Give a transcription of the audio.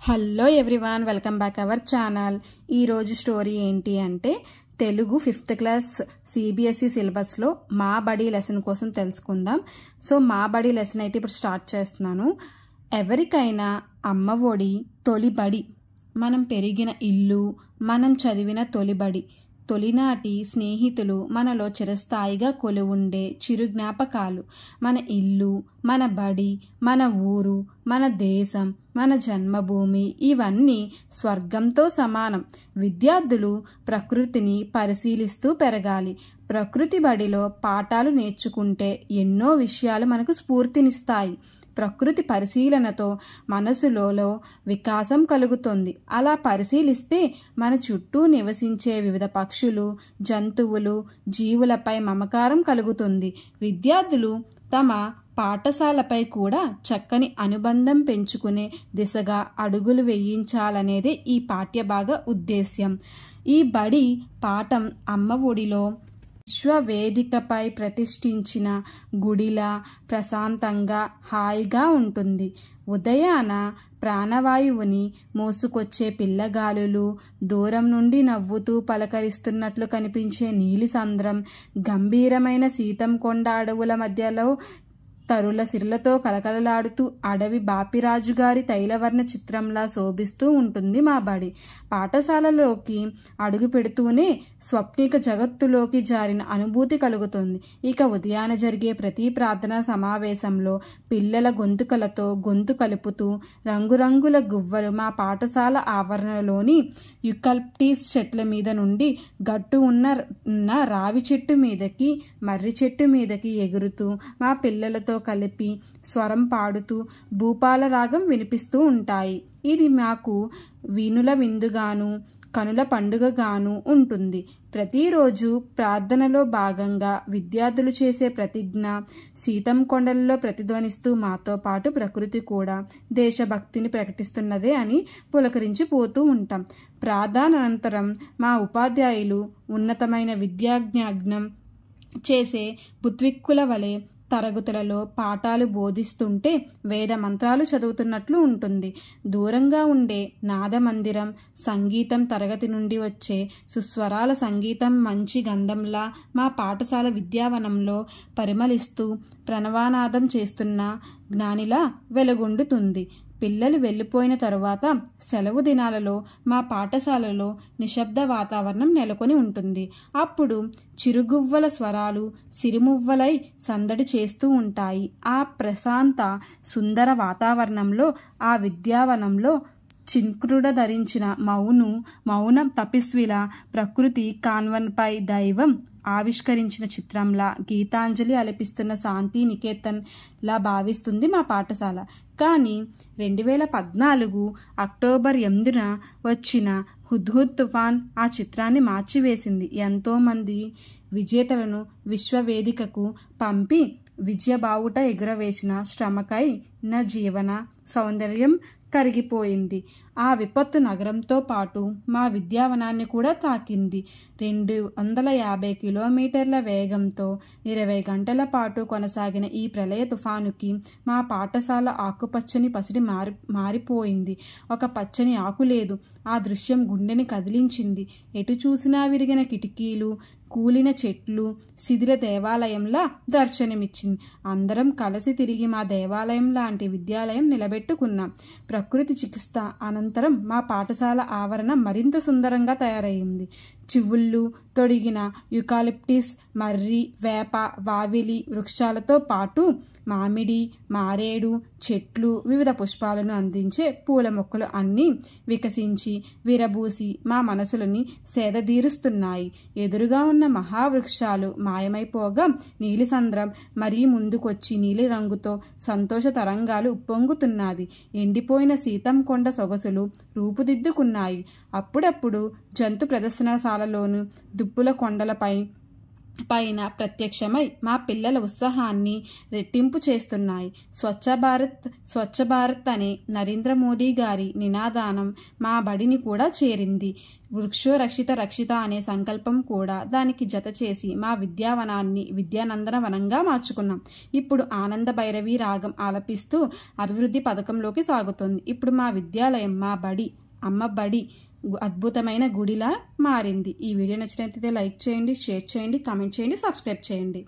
Hello everyone, welcome back our channel. ఈరోజు story ఏంటి అంటే తెలుగు 5th క్లాస్ సిబిఎస్ఈ సిలబస్లో మా బడి లెసన్ కోసం తెలుసుకుందాం. సో మా బడి లెసన్ అయితే ఇప్పుడు స్టార్ట్ చేస్తున్నాను. ఎవరికైనా అమ్మ ఒడి తొలి బడి, మనం పెరిగిన ఇల్లు, మనం చదివిన తొలి బడి, తొలినాటి స్నేహితులు, మనలో చిరస్థాయిగా కొలువుండే చిరు జ్ఞాపకాలు. మన ఇల్లు, మన బడి, మన ఊరు, మన దేశం, మన జన్మభూమి ఇవన్నీ స్వర్గంతో సమానం. విద్యార్థులు ప్రకృతిని పరిశీలిస్తూ పెరగాలి. ప్రకృతి బడిలో పాఠాలు నేర్చుకుంటే ఎన్నో విషయాలు మనకు స్ఫూర్తినిస్తాయి. ప్రకృతి పరిశీలనతో మనసులో వికాసం కలుగుతుంది. అలా పరిశీలిస్తే మన చుట్టూ నివసించే వివిధ పక్షులు, జంతువులు, జీవులపై మమకారం కలుగుతుంది. విద్యార్థులు తమ పాఠశాలపై కూడా చక్కని అనుబంధం పెంచుకునే దిశగా అడుగులు వేయించాలనేదే ఈ పాఠ్యభాగ ఉద్దేశ్యం. ఈ బడి పాఠం అమ్మ ఒడిలో విశ్వవేదికపై ప్రతిష్ఠించిన గుడిలా ప్రశాంతంగా హాయిగా ఉంటుంది. ఉదయాన ప్రాణవాయువుని మోసుకొచ్చే పిల్లగాలులు, దూరం నుండి నవ్వుతూ పలకరిస్తున్నట్లు కనిపించే నీలిసంద్రం, గంభీరమైన సీతంకొండ అడవుల మధ్యలో తరుల సిరులతో కలకలలాడుతూ అడవి బాపిరాజు గారి తైలవర్ణ చిత్రంలా శోభిస్తూ ఉంటుంది మా బడి. పాఠశాలలోకి అడుగు పెడుతూనే స్వప్నిక జగత్తులోకి జారిన అనుభూతి కలుగుతుంది. ఇక ఉదయాన జరిగే ప్రతి ప్రార్థనా సమావేశంలో పిల్లల గొంతుకలతో గొంతు కలుపుతూ రంగురంగుల గువ్వలు మా పాఠశాల ఆవరణలోని యుకల్ప్టిస్ చెట్ల మీద నుండి గట్టు ఉన్న రావి చెట్టు మీదకి, మర్రి చెట్టు మీదకి ఎగురుతూ మా పిల్లలతో కలిపి స్వరం పాడుతూ భూపాల రాగం వినిపిస్తూ ఉంటాయి. ఇది మాకు వీణుల విందుగాను, కనుల పండుగగాను ఉంటుంది. ప్రతిరోజు ప్రార్థనలో భాగంగా విద్యార్థులు చేసే ప్రతిజ్ఞ సీతంకొండలలో ప్రతిధ్వనిస్తూ మాతో పాటు ప్రకృతి కూడా దేశభక్తిని ప్రకటిస్తున్నదే అని పులకరించిపోతూ ఉంటాం. ప్రార్థనానంతరం మా ఉపాధ్యాయులు ఉన్నతమైన విద్యాజ్ఞానం చేసే బుద్విక్కుల వలె తరగతులలో పాఠాలు బోధిస్తుంటే వేద మంత్రాలు చదువుతున్నట్లు ఉంటుంది. దూరంగా ఉండే నాదమందిరం సంగీతం తరగతి నుండి వచ్చే సుస్వరాల సంగీతం మంచి గంధంలా మా పాఠశాల విద్యావనంలో పరిమళిస్తూ ప్రణవానాదం చేస్తున్న జ్ఞానిలా వెలుగొందుతుంది. పిల్లలు వెళ్ళిపోయిన తరువాత సెలవు దినాలలో మా పాఠశాలలో నిశ్శబ్ద వాతావరణం నెలకొని ఉంటుంది. అప్పుడు చిరుగువ్వల స్వరాలు సిరిమువ్వలై సందడి చేస్తూ ఉంటాయి. ఆ ప్రశాంత సుందర వాతావరణంలో, ఆ విద్యావనంలో చింక్రుడ ధరించిన మౌన తపస్విల ప్రకృతి కాన్వన్పై దైవం ఆవిష్కరించిన చిత్రంలా గీతాంజలి అలపిస్తున్న శాంతి నికేతన్ లా భావిస్తుంది మా పాఠశాల. కానీ 2014 అక్టోబర్ 8న వచ్చిన హుద్హుద్ తుఫాన్ ఆ చిత్రాన్ని మార్చివేసింది. ఎంతోమంది విజేతలను విశ్వవేదికకు పంపి విజయబావుట ఎగురవేసిన శ్రమకై నా జీవన సౌందర్యం కరిగిపోయింది. ఆ విపత్తు నగరంతో పాటు మా విద్యావనాన్ని కూడా తాకింది. 250 కిలోమీటర్ల వేగంతో 20 గంటల పాటు కొనసాగిన ఈ ప్రళయ తుఫానుకి మా పాఠశాల ఆకుపచ్చని పసిడి మారిపోయింది. ఒక పచ్చని ఆకు లేదు. ఆ దృశ్యం గుండెని కదిలించింది. ఎటు చూసినా విరిగిన కిటికీలు, కూలిన చెట్లు, శిథిల దేవాలయంలా దర్శనమిచ్చింది. అందరం కలిసి తిరిగి మా దేవాలయం లాంటి విద్యాలయం నిలబెట్టుకున్నాం. ప్రకృతి చికిత్స అనంతరం మా పాఠశాల ఆవరణ మరింత సుందరంగా తయారైంది. చివుళ్ళు తొడిగిన యుకాలిప్టిస్, మర్రి, వేప, వావిలి వృక్షాలతో పాటు మామిడి, మారేడు చెట్లు, వివిధ పుష్పాలను అందించే పూల మొక్కలు అన్నీ వికసించి విరబూసి మా మనసులని సేదదీరుస్తున్నాయి. ఎదురుగా ఉన్న మహావృక్షాలు మాయమైపోగా నీలిసంద్రం మరీ ముందుకొచ్చి నీలి రంగుతో సంతోష తరంగాలు ఉప్పొంగుతున్నది. ఎండిపోయిన సీతంకొండ సొగసులు రూపుదిద్దుకున్నాయి. అప్పుడప్పుడు జంతు ప్రదర్శనశాలలోను దుప్పుల కొండలపై పైన ప్రత్యక్షమై మా పిల్లల ఉత్సాహాన్ని రెట్టింపు చేస్తున్నాయి. స్వచ్ఛ భారత్ అనే నరేంద్ర మోడీ గారి నినాదానం మా బడిని కూడా చేరింది. వృక్షో రక్షిత రక్షిత అనే సంకల్పం కూడా దానికి జత చేసి మా విద్యావనాన్ని విద్యానందన వనంగా మార్చుకున్నాం. ఇప్పుడు ఆనంద భైరవి రాగం ఆలపిస్తూ అభివృద్ధి పథకంలోకి సాగుతుంది. ఇప్పుడు మా విద్యాలయం, మా బడి, అమ్మ బడి అద్భుతమైన గుడిలా మారింది. ఈ వీడియో నచ్చినట్లయితే లైక్ చేయండి, షేర్ చేయండి, కామెంట్ చేయండి, సబ్స్క్రైబ్ చేయండి.